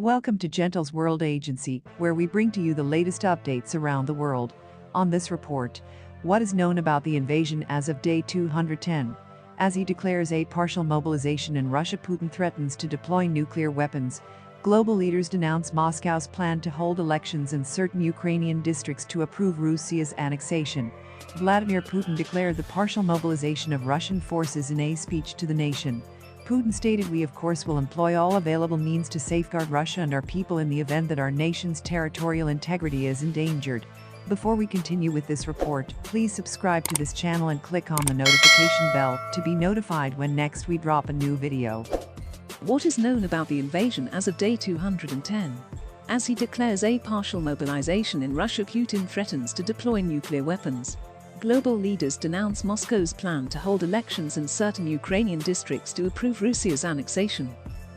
Welcome to Gentle's World Agency, where we bring to you the latest updates around the world. On this report, what is known about the invasion as of day 210? As he declares a partial mobilization and Russia Putin threatens to deploy nuclear weapons, global leaders denounce Moscow's plan to hold elections in certain Ukrainian districts to approve Russia's annexation. Vladimir Putin declared the partial mobilization of Russian forces in a speech to the nation. Putin stated, "We of course will employ all available means to safeguard Russia and our people in the event that our nation's territorial integrity is endangered." Before we continue with this report, please subscribe to this channel and click on the notification bell to be notified when next we drop a new video. What is known about the invasion as of day 210? As he declares a partial mobilization in Russia, Putin threatens to deploy nuclear weapons. Global leaders denounce Moscow's plan to hold elections in certain Ukrainian districts to approve Russia's annexation.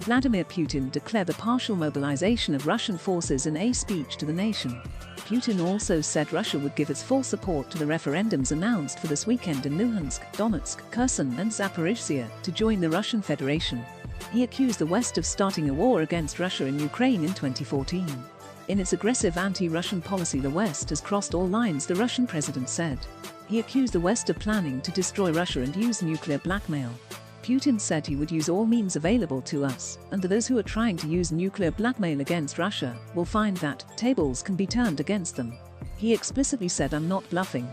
Vladimir Putin declared the partial mobilization of Russian forces in a speech to the nation. Putin also said Russia would give its full support to the referendums announced for this weekend in Luhansk, Donetsk, Kherson and Zaporizhzhia to join the Russian Federation. He accused the West of starting a war against Russia in Ukraine in 2014. In its aggressive anti-Russian policy, the West has crossed all lines, the Russian president said. He accused the West of planning to destroy Russia and use nuclear blackmail. Putin said he would use all means available to us, and those who are trying to use nuclear blackmail against Russia will find that tables can be turned against them. He explicitly said, "I'm not bluffing."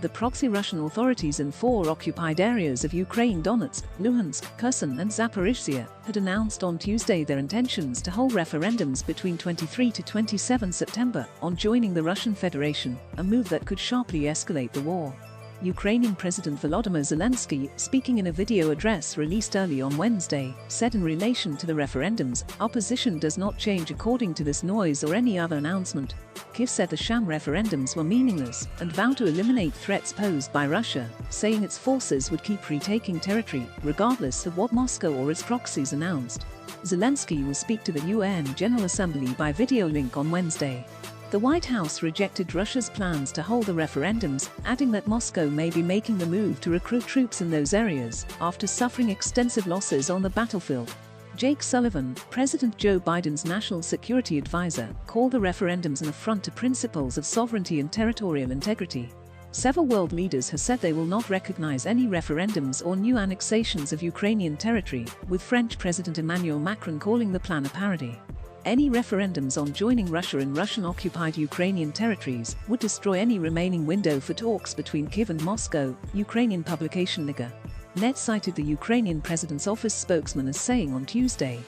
The proxy Russian authorities in 4 occupied areas of Ukraine, Donetsk, Luhansk, Kherson and Zaporizhzhia, had announced on Tuesday their intentions to hold referendums between 23 to 27 September on joining the Russian Federation, a move that could sharply escalate the war. Ukrainian President Volodymyr Zelensky, speaking in a video address released early on Wednesday, said in relation to the referendums, "Our position does not change according to this noise or any other announcement." Kyiv said the sham referendums were meaningless and vowed to eliminate threats posed by Russia, saying its forces would keep retaking territory, regardless of what Moscow or its proxies announced. Zelensky will speak to the UN General Assembly by video link on Wednesday. The White House rejected Russia's plans to hold the referendums, adding that Moscow may be making the move to recruit troops in those areas after suffering extensive losses on the battlefield. Jake Sullivan, President Joe Biden's national security advisor, called the referendums an affront to principles of sovereignty and territorial integrity. Several world leaders have said they will not recognize any referendums or new annexations of Ukrainian territory, with French President Emmanuel Macron calling the plan a parody. Any referendums on joining Russia in Russian-occupied Ukrainian territories would destroy any remaining window for talks between Kyiv and Moscow, Ukrainian publication Liga.net cited the Ukrainian president's office spokesman as saying on Tuesday,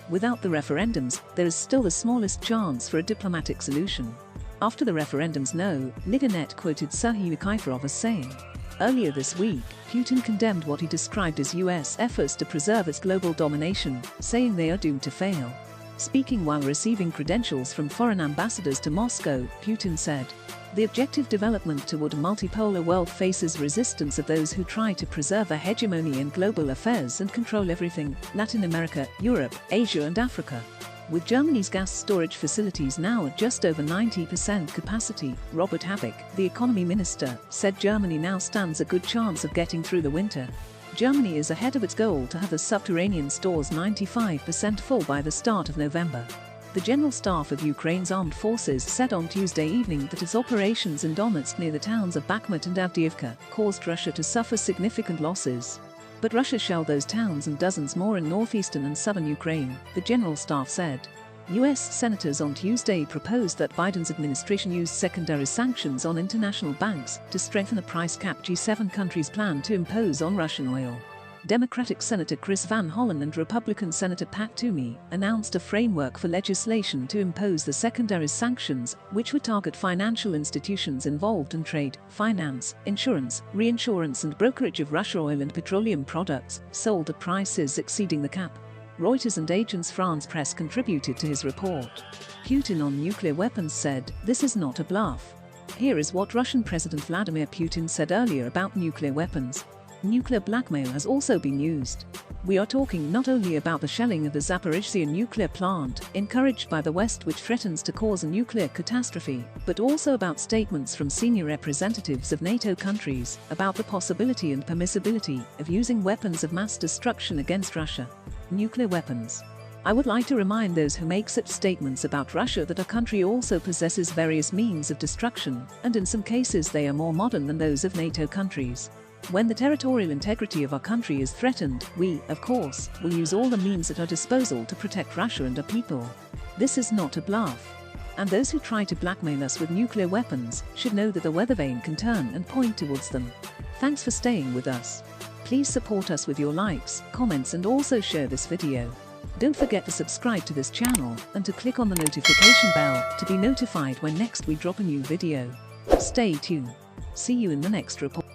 "Without the referendums, there is still the smallest chance for a diplomatic solution." After the referendums, Liga.net quoted Serhiy Nikiforov as saying. Earlier this week, Putin condemned what he described as US efforts to preserve its global domination, saying they are doomed to fail. Speaking while receiving credentials from foreign ambassadors to Moscow, Putin said, "The objective development toward a multipolar world faces resistance of those who try to preserve a hegemony in global affairs and control everything, Latin America, Europe, Asia and Africa." With Germany's gas storage facilities now at just over 90% capacity, Robert Habeck, the economy minister, said Germany now stands a good chance of getting through the winter. Germany is ahead of its goal to have the subterranean stores 95% full by the start of November. The General Staff of Ukraine's armed forces said on Tuesday evening that its operations in Donetsk near the towns of Bakhmut and Avdiivka caused Russia to suffer significant losses. But Russia shelled those towns and dozens more in northeastern and southern Ukraine, the General Staff said. US senators on Tuesday proposed that Biden's administration use secondary sanctions on international banks to strengthen a price cap G7 countries plan to impose on Russian oil. Democratic Senator Chris Van Hollen and Republican Senator Pat Toomey announced a framework for legislation to impose the secondary sanctions, which would target financial institutions involved in trade, finance, insurance, reinsurance and brokerage of Russian oil and petroleum products sold at prices exceeding the cap. Reuters and Agence France Presse contributed to his report. Putin on nuclear weapons said, "This is not a bluff." Here is what Russian President Vladimir Putin said earlier about nuclear weapons. Nuclear blackmail has also been used. "We are talking not only about the shelling of the Zaporizhzhia nuclear plant, encouraged by the West which threatens to cause a nuclear catastrophe, but also about statements from senior representatives of NATO countries about the possibility and permissibility of using weapons of mass destruction against Russia." Nuclear weapons. I would like to remind those who make such statements about Russia that our country also possesses various means of destruction, and in some cases they are more modern than those of NATO countries. When the territorial integrity of our country is threatened, we, of course, will use all the means at our disposal to protect Russia and our people. This is not a bluff. And those who try to blackmail us with nuclear weapons should know that the weather vane can turn and point towards them. Thanks for staying with us. Please support us with your likes, comments and also share this video. Don't forget to subscribe to this channel and to click on the notification bell to be notified when next we drop a new video. Stay tuned. See you in the next report.